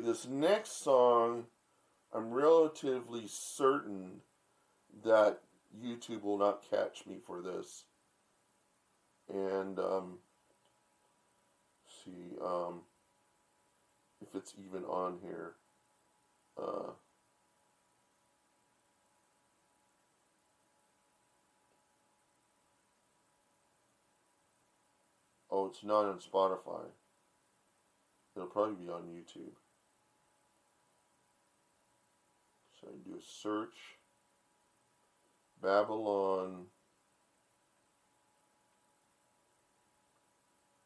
this next song, I'm relatively certain that YouTube will not catch me for this. And, see, if it's even on here. Oh, it's not on Spotify. It'll probably be on YouTube. So I do a search. Babylon.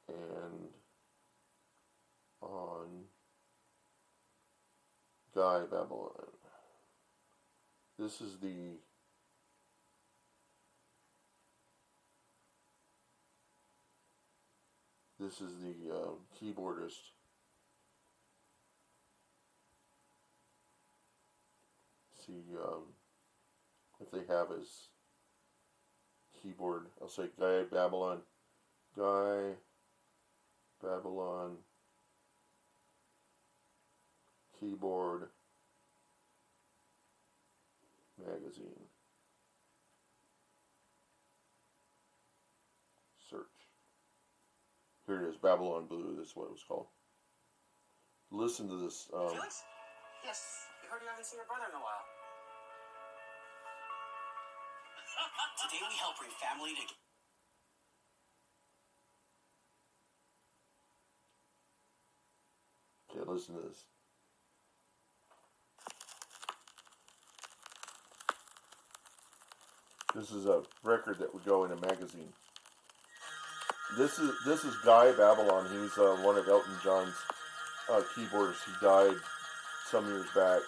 And on Guy Babylon. This is the keyboardist. See if they have his keyboard. I'll say Guy Babylon. Guy Babylon keyboard magazine. Search. Here it is, Babylon Blue. This is what it was called. Listen to this. Felix? Yes. I heard you haven't seen your brother in a while. Today we help bring family together. Okay, listen to this. This is a record that would go in a magazine. This is Guy Babylon. He's one of Elton John's keyboardists. He died some years back,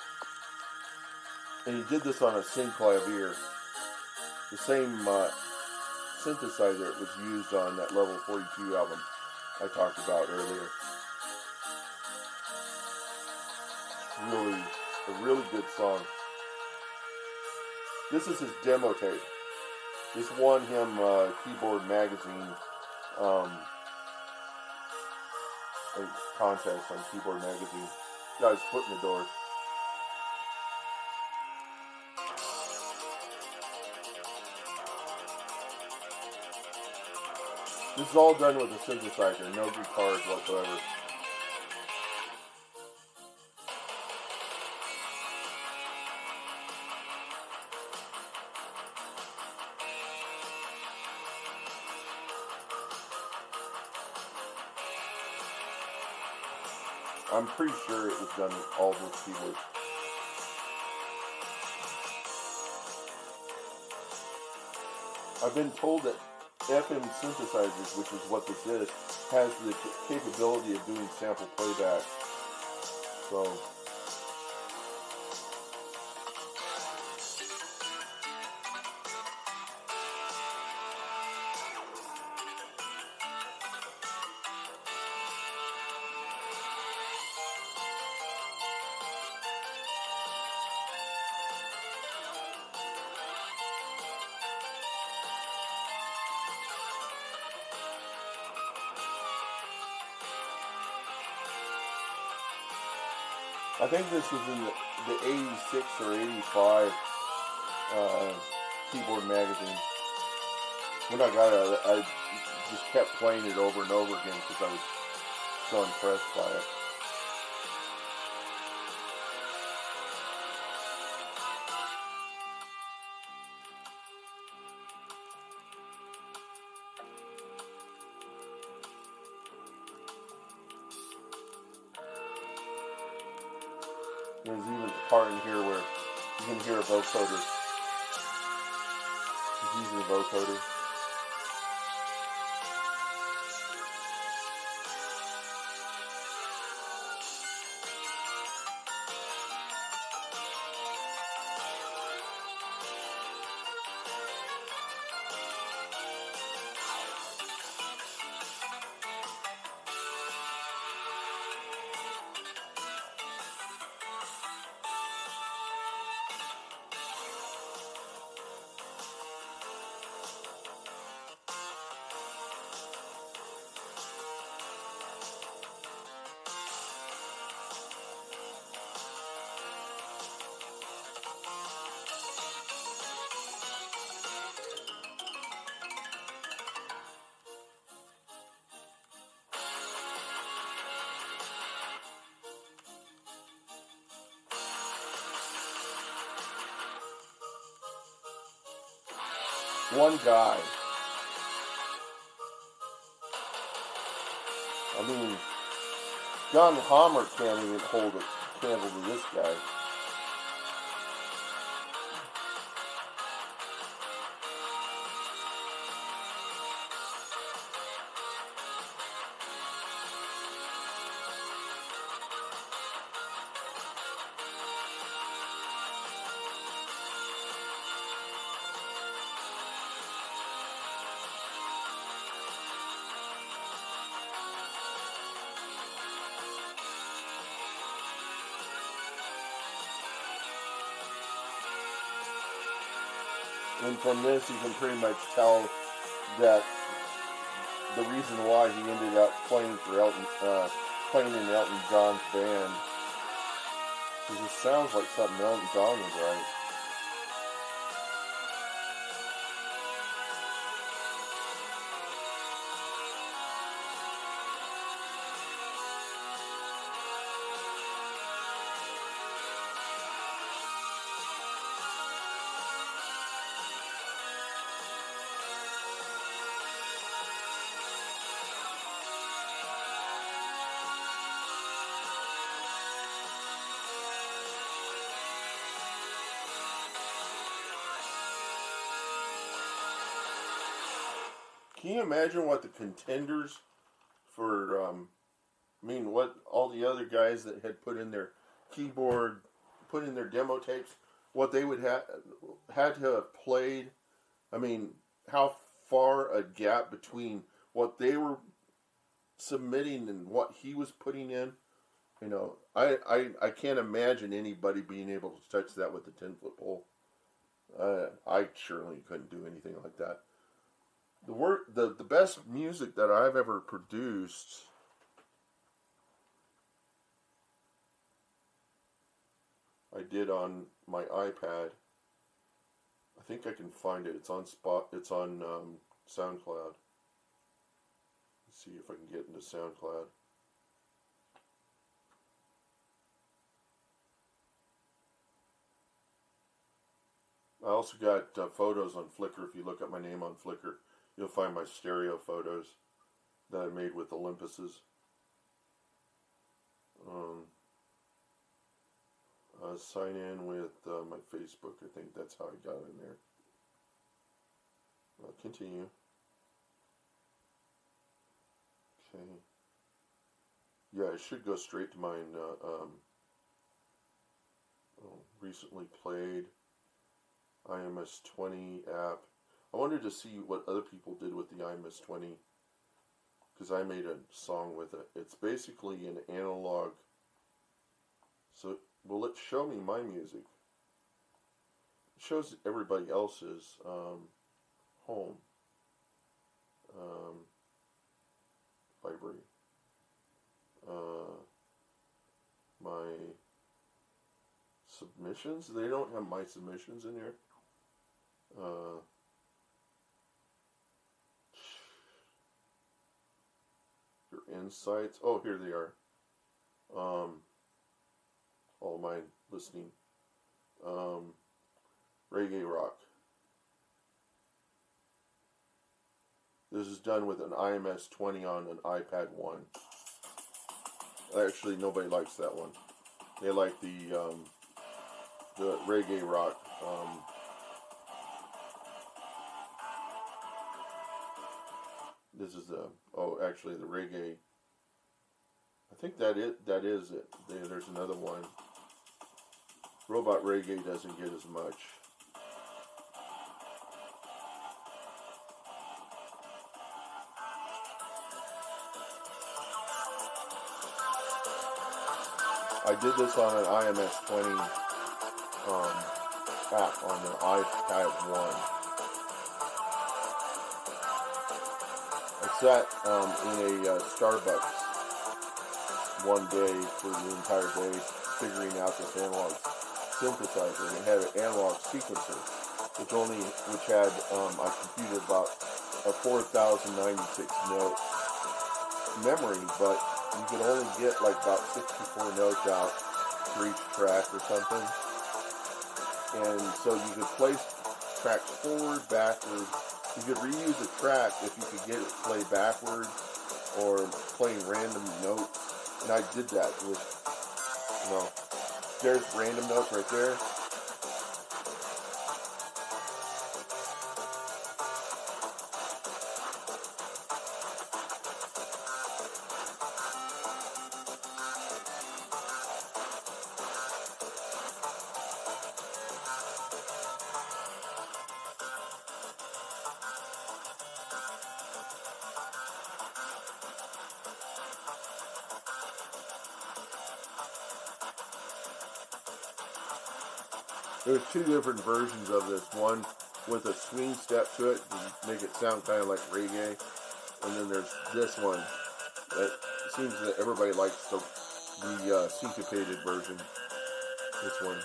and he did this on a synclavier, the same synthesizer that was used on that Level 42 album I talked about earlier. A really good song. This is his demo tape. This won him Keyboard Magazine a contest on Keyboard Magazine. Guy's foot in the door. This is all done with a synthesizer, no guitars whatsoever. I'm pretty sure it was done with all those keyboards. I've been told that FM synthesizers, which is what this is, has the capability of doing sample playback. So I think this was in the 86 or 85 Keyboard Magazine. When I got it, I just kept playing it over and over again because I was so impressed by it. There's even a part in here where you can hear a vocoder. He's using a vocoder. one guy. I mean, John Homer can't even hold a candle to this guy. And from this, you can pretty much tell that the reason why he ended up playing for playing in Elton John's band, because it sounds like something Elton John would write. Can you imagine what the contenders for, what all the other guys that had put in their keyboard, put in their demo tapes, what they would had to have played? I mean, how far a gap between what they were submitting and what he was putting in. You know, I can't imagine anybody being able to touch that with a 10-foot pole. I surely couldn't do anything like that. The best music that I've ever produced, I did on my iPad. I think I can find it. It's on SoundCloud. Let's see if I can get into SoundCloud. I also got photos on Flickr. If you look up my name on Flickr, you'll find my stereo photos that I made with Olympuses. Sign in with my Facebook. I think that's how I got in there. Continue. Okay. Yeah, it should go straight to mine. Recently played IMS 20 app. I wanted to see what other people did with the IMS 20, because I made a song with it. It's basically an analog. So, will it show me my music? It shows everybody else's home. Library. My submissions? They don't have my submissions in here. Your insights. Oh, here they are. All my listening. Reggae rock. This is done with an IMS 20 on an iPad 1. Actually, nobody likes that one. They like the reggae rock. This is actually the reggae. I think that is it. There's another one. Robot reggae doesn't get as much. I did this on an IMS 20 app on the iPad 1. I sat in a Starbucks one day for the entire day figuring out this analog synthesizer, and it had an analog sequencer which had I computed about a 4096 note memory, but you could only get like about 64 notes out for each track or something. And so you could place tracks forward, backwards. You could reuse a track if you could get it to play backwards or playing random notes. And I did that with, there's random notes right there. There's two different versions of this. One with a swing step to it to make it sound kind of like reggae. And then there's this one that seems that everybody likes the syncopated version. This one.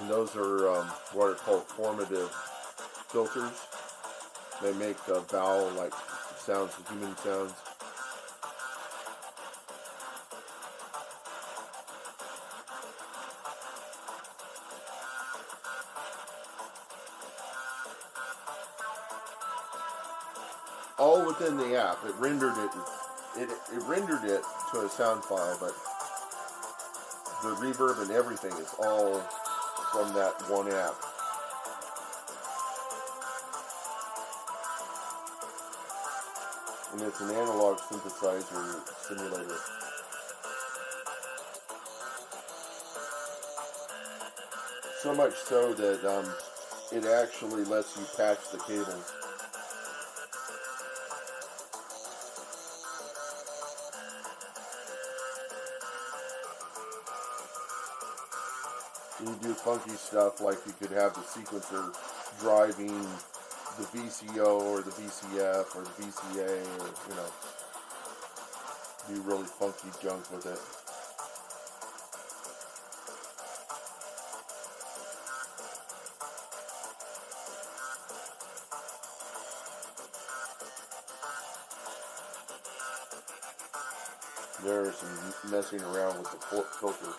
And those are what are called formative filters. They make vowel-like sounds, human sounds. All within the app. It rendered it to a sound file, but the reverb and everything is all from that one app. And it's an analog synthesizer simulator. So much so that it actually lets you patch the cables. You do funky stuff like you could have the sequencer driving the VCO or the VCF or the VCA or, do really funky junk with it. There's some messing around with the filter.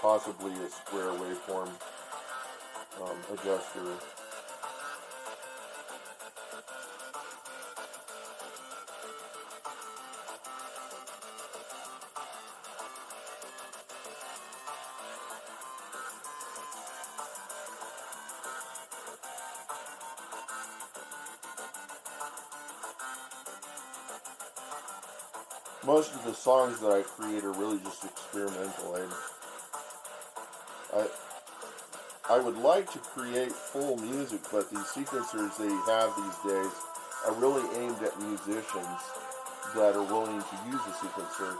Possibly a square waveform adjuster. Most of the songs that I create are really just experimental. I would like to create full music, but these sequencers they have these days are really aimed at musicians that are willing to use a sequencer.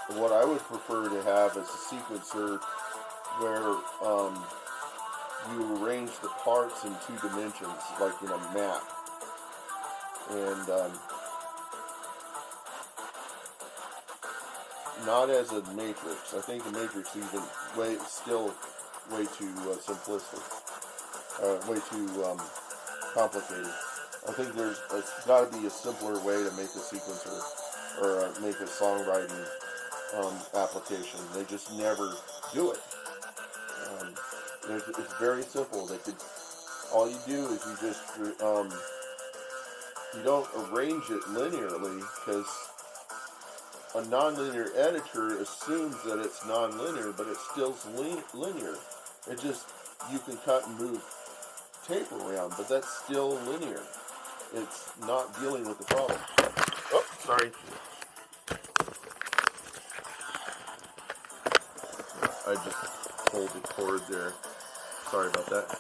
And what I would prefer to have is a sequencer where you arrange the parts in 2 dimensions, like in a map. And not as a matrix. I think the matrix is still way too simplistic, way too complicated. I think it's got to be a simpler way to make a sequencer or make a songwriting application. They just never do it. It's very simple. All you do is you just you don't arrange it linearly, because a nonlinear editor assumes that it's nonlinear, but it's still linear. It just, you can cut and move tape around, but that's still linear. It's not dealing with the problem. Oh, sorry. I just pulled the cord there. Sorry about that.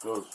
Goes.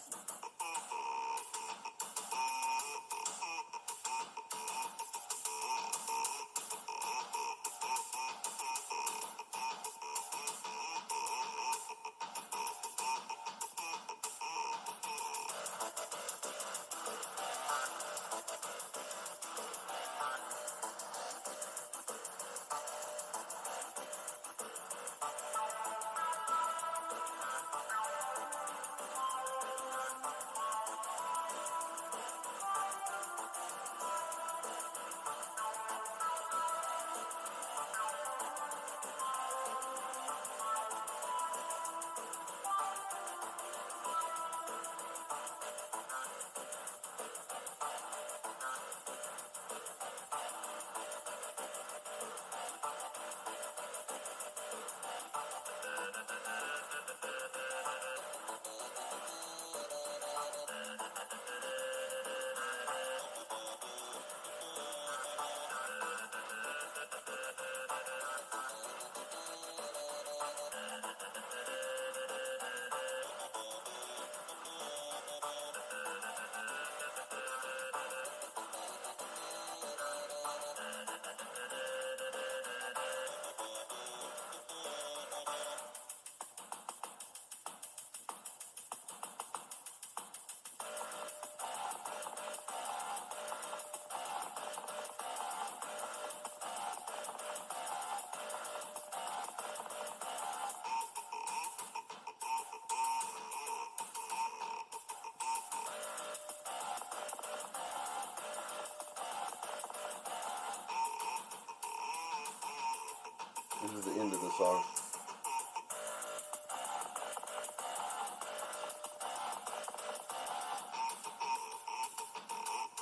This is the end of the song.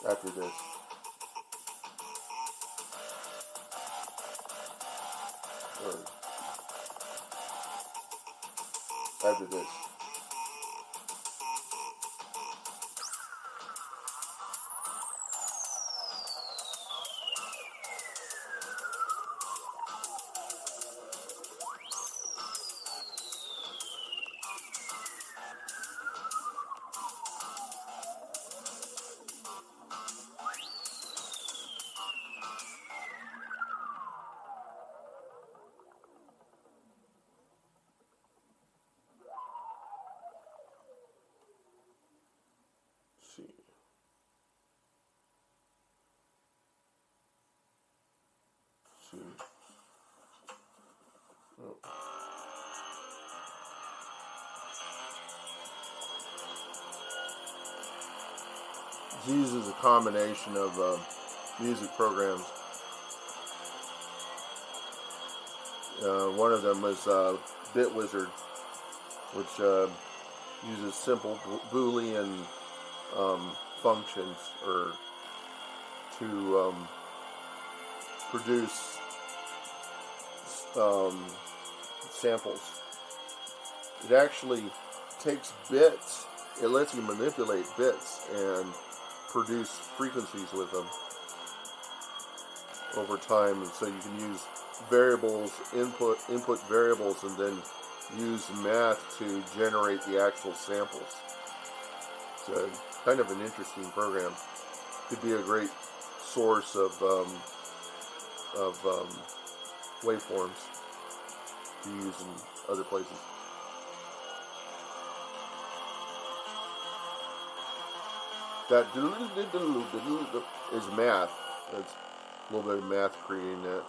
After this. Or after this. See. See. Oh. These is a combination of music programs. One of them is BitWizard, which uses simple Boolean functions or to produce samples. It actually takes bits. It lets you manipulate bits and produce frequencies with them over time, and so you can use variables, input variables, and then use math to generate the actual samples. It's kind of an interesting program. Could be a great source of waveforms to use in other places. That is math. That's a little bit of math creating that.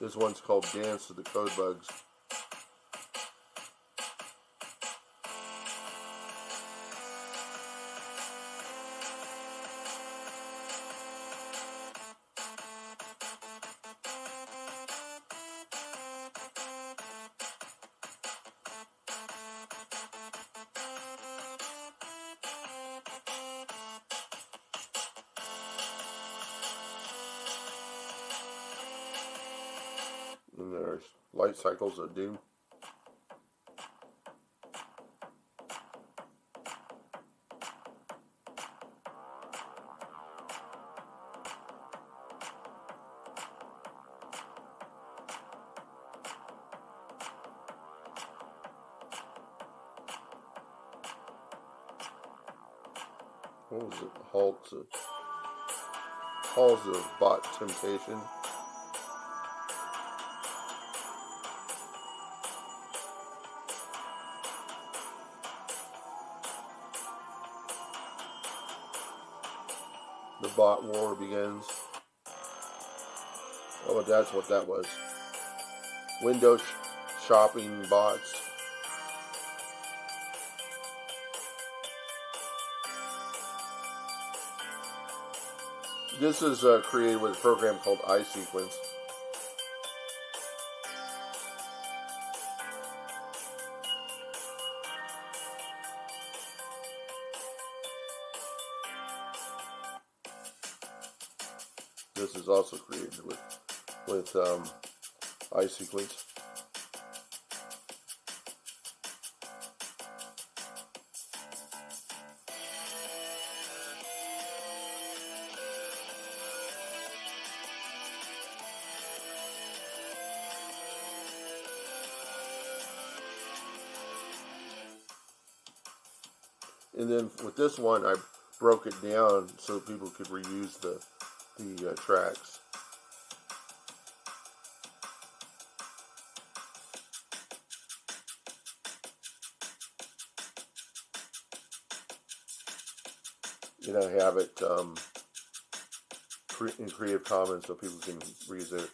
This one's called Dance to the Code Bugs. And there's Light Cycles of Doom. What was it? Halls of Bot Temptation. The bot war begins. Oh, that's what that was. Window shopping bots. This is created with a program called iSequence. This is also created with iSequence. And then with this one, I broke it down so people could reuse the tracks. And I have it in Creative Commons so people can reuse it.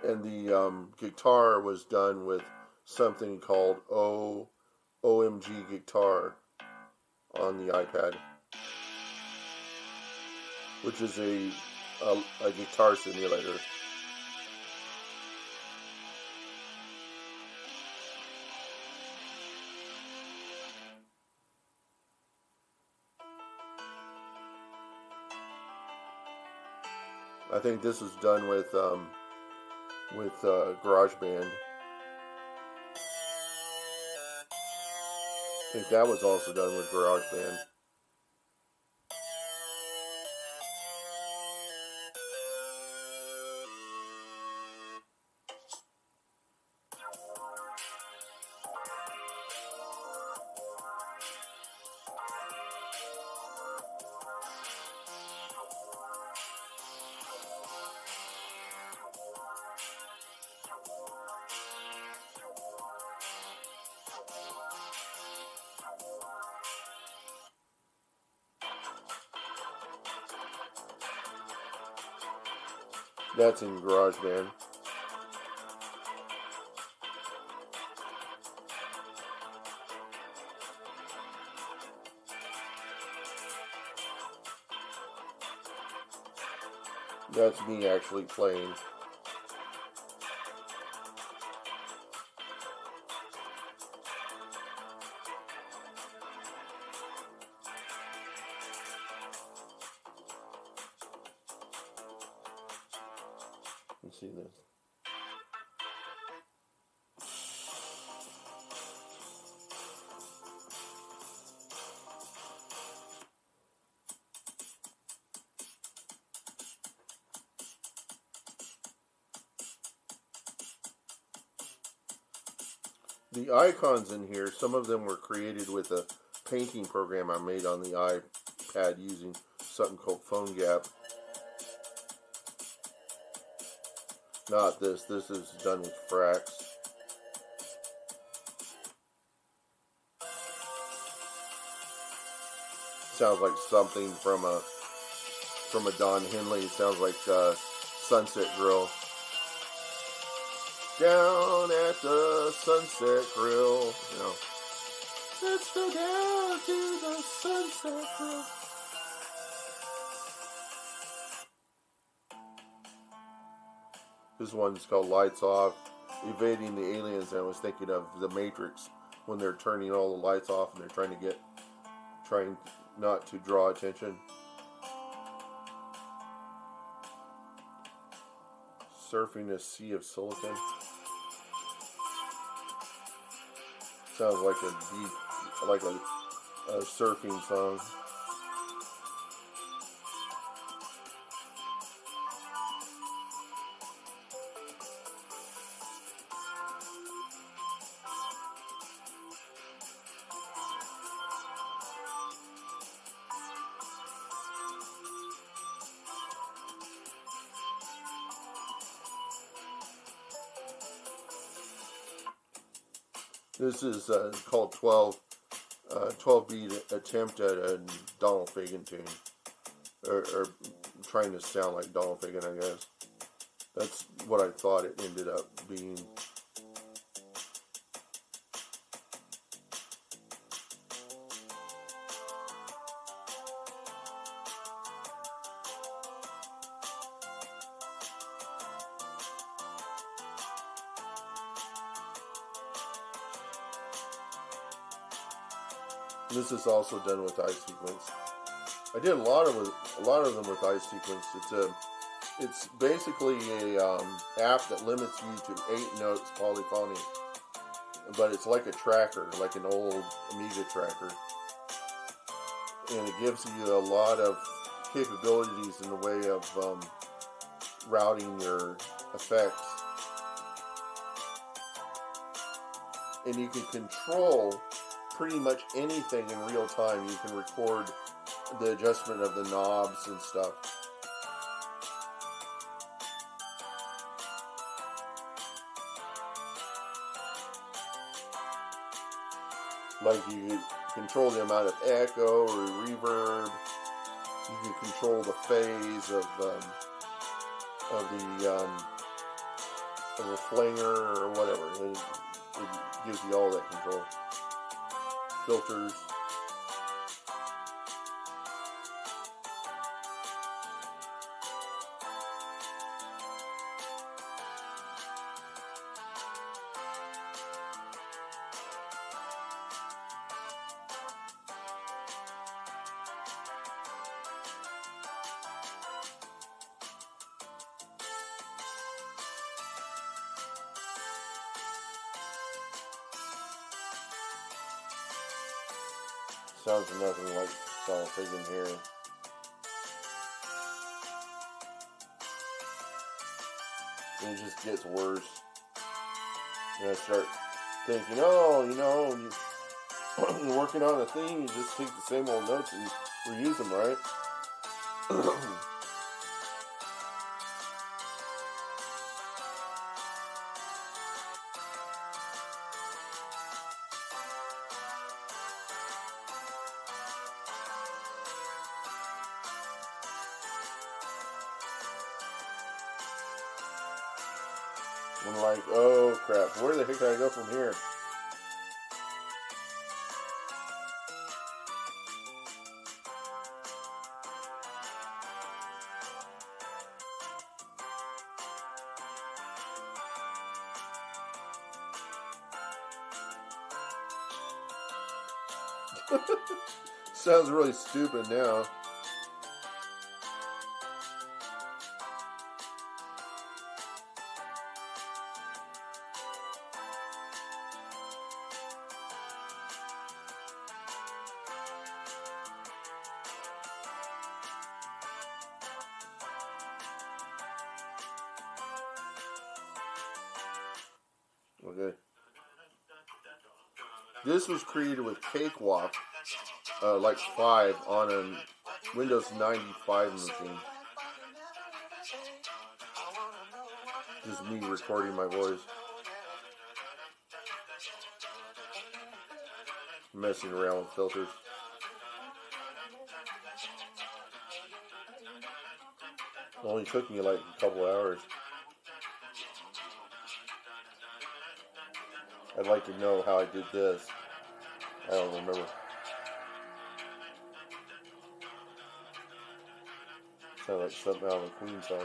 And the guitar was done with something called OMG guitar on the iPad, which is a guitar simulator. I think this was done with GarageBand. I think that was also done with GarageBand. That's in GarageBand. That's me actually playing. Let's see this. The icons in here, some of them were created with a painting program I made on the iPad using something called PhoneGap. Not this. This is done with Frax. Sounds like something from a Don Henley. Sounds like Sunset Grill. Down at the Sunset Grill, you know. Let's go down to the Sunset Grill. This one's called Lights Off, Evading the Aliens. And I was thinking of The Matrix when they're turning all the lights off and they're trying not to draw attention. Surfing a Sea of Silicon. Sounds like a surfing song. This is called 12-beat attempt at a Donald Fagen tune. Or trying to sound like Donald Fagen, I guess. That's what I thought it ended up being. This is also done with iSequence. I did a lot of them with iSequence. It's basically a app that limits you to 8 notes polyphony, but it's like a tracker, like an old Amiga tracker, and it gives you a lot of capabilities in the way of routing your effects, and you can control pretty much anything in real time. You can record the adjustment of the knobs and stuff. Like you can control the amount of echo or reverb. You can control the phase of the flinger or whatever. It gives you all that control. Filters. Sounds nothing like Sonic Pig in here. And it just gets worse. And I start thinking, oh, you're working on a thing, you just take the same old notes and reuse them, right? I'm like, oh crap, where the heck do I go from here? Sounds really stupid now. Okay. This was created with Cakewalk, like 5 on a Windows 95 machine. Just me recording my voice. Messing around with filters. Only took me like a couple hours. I'd like to know how I did this. I don't remember. Sounds like something out of a Queen song.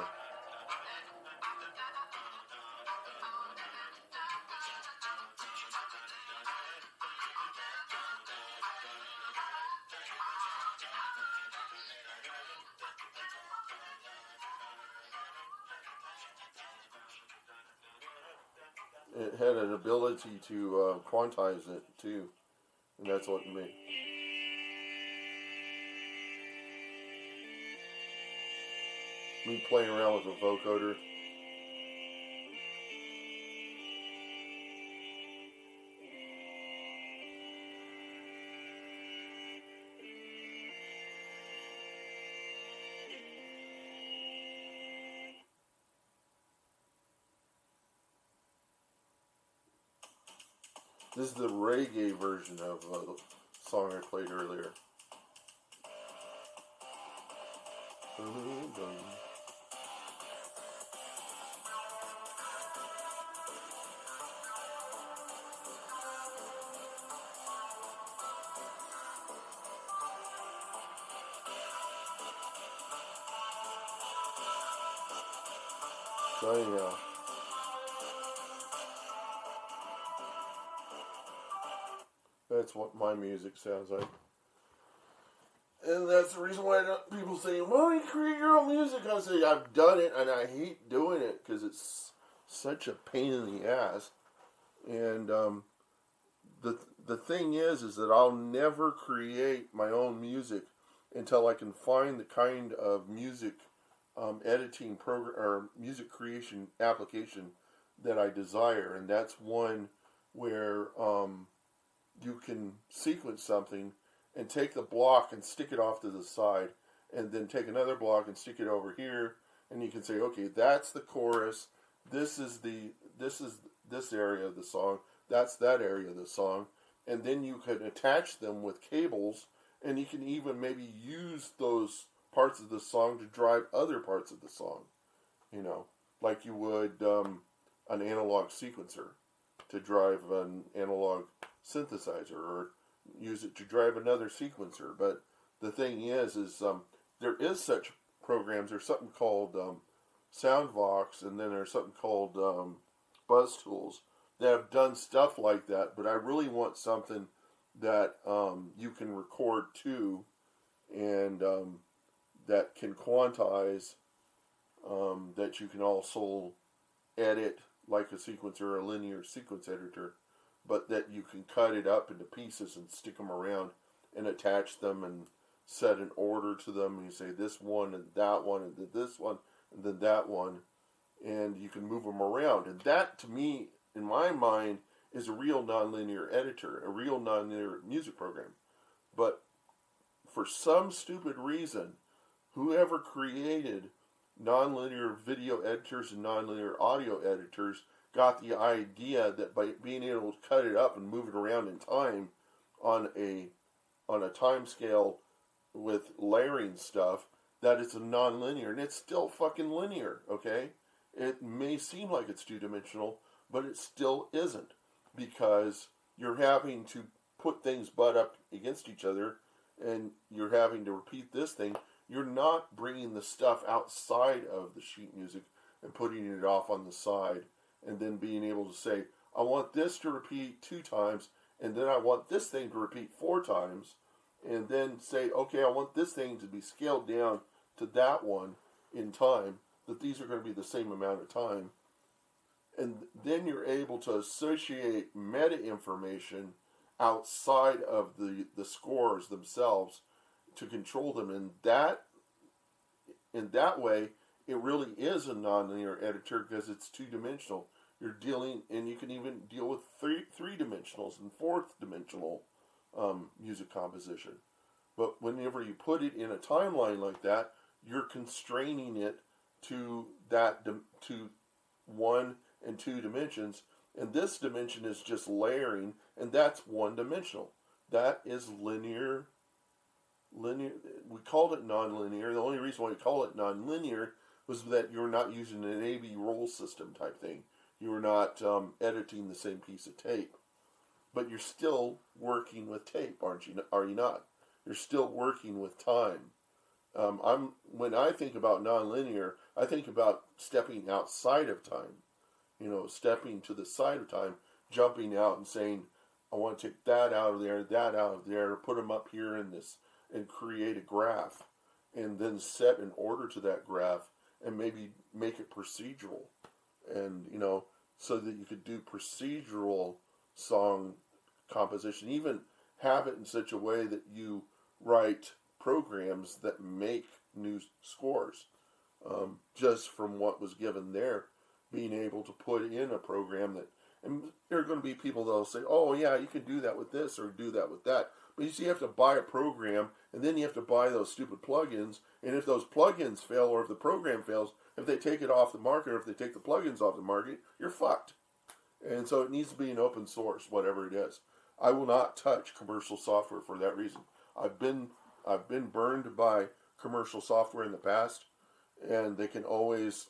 It had an ability to quantize it too, and that's what made. Me playing around with a vocoder. This is the reggae version of the song I played earlier. So anyhow, that's what my music sounds like. And that's the reason why people say, well, you create your own music. I say, I've done it, and I hate doing it, because it's such a pain in the ass. And the thing is that I'll never create my own music until I can find the kind of music editing program or music creation application that I desire. And that's one where you can sequence something and take the block and stick it off to the side, and then take another block and stick it over here, and you can say, okay, that's the chorus, this is this area of the song, that's that area of the song, and then you can attach them with cables, and you can even maybe use those parts of the song to drive other parts of the song, like you would an analog sequencer to drive an analog synthesizer, or use it to drive another sequencer. But the thing is there is such programs. There's something called Soundvox, and then there's something called Buzz Tools that have done stuff like that. But I really want something that you can record to, and that can quantize, that you can also edit like a sequencer or a linear sequence editor, but that you can cut it up into pieces and stick them around and attach them and set an order to them. And you say this one and that one and then this one and then that one, and you can move them around. And that, to me, in my mind, is a real nonlinear editor, a real nonlinear music program. But for some stupid reason, whoever created nonlinear video editors and nonlinear audio editors got the idea that by being able to cut it up and move it around in time on a time scale with layering stuff, that it's a nonlinear, and it's still fucking linear, okay? It may seem like it's two-dimensional, but it still isn't, because you're having to put things butt up against each other, and you're having to repeat this thing. You're not bringing the stuff outside of the sheet music and putting it off on the side, and then being able to say, I want this to repeat 2 times, and then I want this thing to repeat 4 times, and then say, okay, I want this thing to be scaled down to that one in time, that these are going to be the same amount of time. And then you're able to associate meta information outside of the scores themselves to control them. And in that way, it really is a nonlinear editor, because it's two-dimensional. You're dealing, and you can even deal with three-dimensionals and fourth-dimensional music composition. But whenever you put it in a timeline like that, you're constraining it to 1 and 2 dimensions, and this dimension is just layering, and that's one-dimensional. That is linear. We called it nonlinear. The only reason why we call it nonlinear was that you're not using an A/B roll system type thing. You were not editing the same piece of tape, but you're still working with tape, aren't you? Are you not? You're still working with time. When I think about nonlinear, I think about stepping outside of time. Stepping to the side of time, jumping out and saying, I want to take that out of there, put them up here in this, and create a graph, and then set an order to that graph, and maybe make it procedural, and so that you could do procedural song composition, even have it in such a way that you write programs that make new scores, just from what was given there, being able to put in a program that, and there are going to be people that will say, oh yeah, you can do that with this or do that with that. But you see, you have to buy a program, and then you have to buy those stupid plugins, and if those plugins fail, or if the program fails, if they take it off the market, or if they take the plugins off the market, you're fucked. And so it needs to be an open source, whatever it is. I will not touch commercial software for that reason. I've been burned by commercial software in the past, and they can always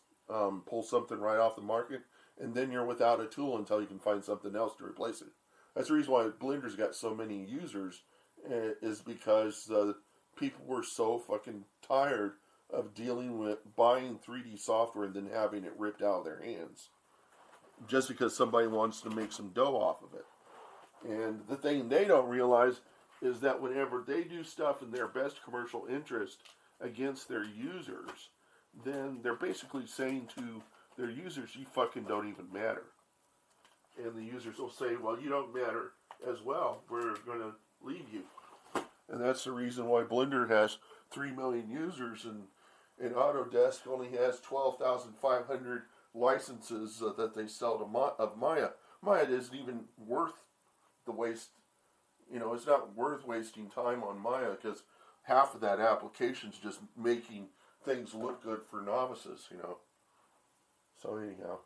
pull something right off the market, and then you're without a tool until you can find something else to replace it. That's the reason why Blender's got so many users, is because people were so fucking tired of dealing with buying 3D software and then having it ripped out of their hands, just because somebody wants to make some dough off of it. And the thing they don't realize is that whenever they do stuff in their best commercial interest against their users, then they're basically saying to their users, you fucking don't even matter. And the users will say, well, you don't matter as well. We're going to leave you. And that's the reason why Blender has 3 million users, and Autodesk only has 12,500 licenses that they sell to of Maya. Maya isn't even worth the waste. It's not worth wasting time on Maya, because half of that application's just making things look good for novices, So anyhow.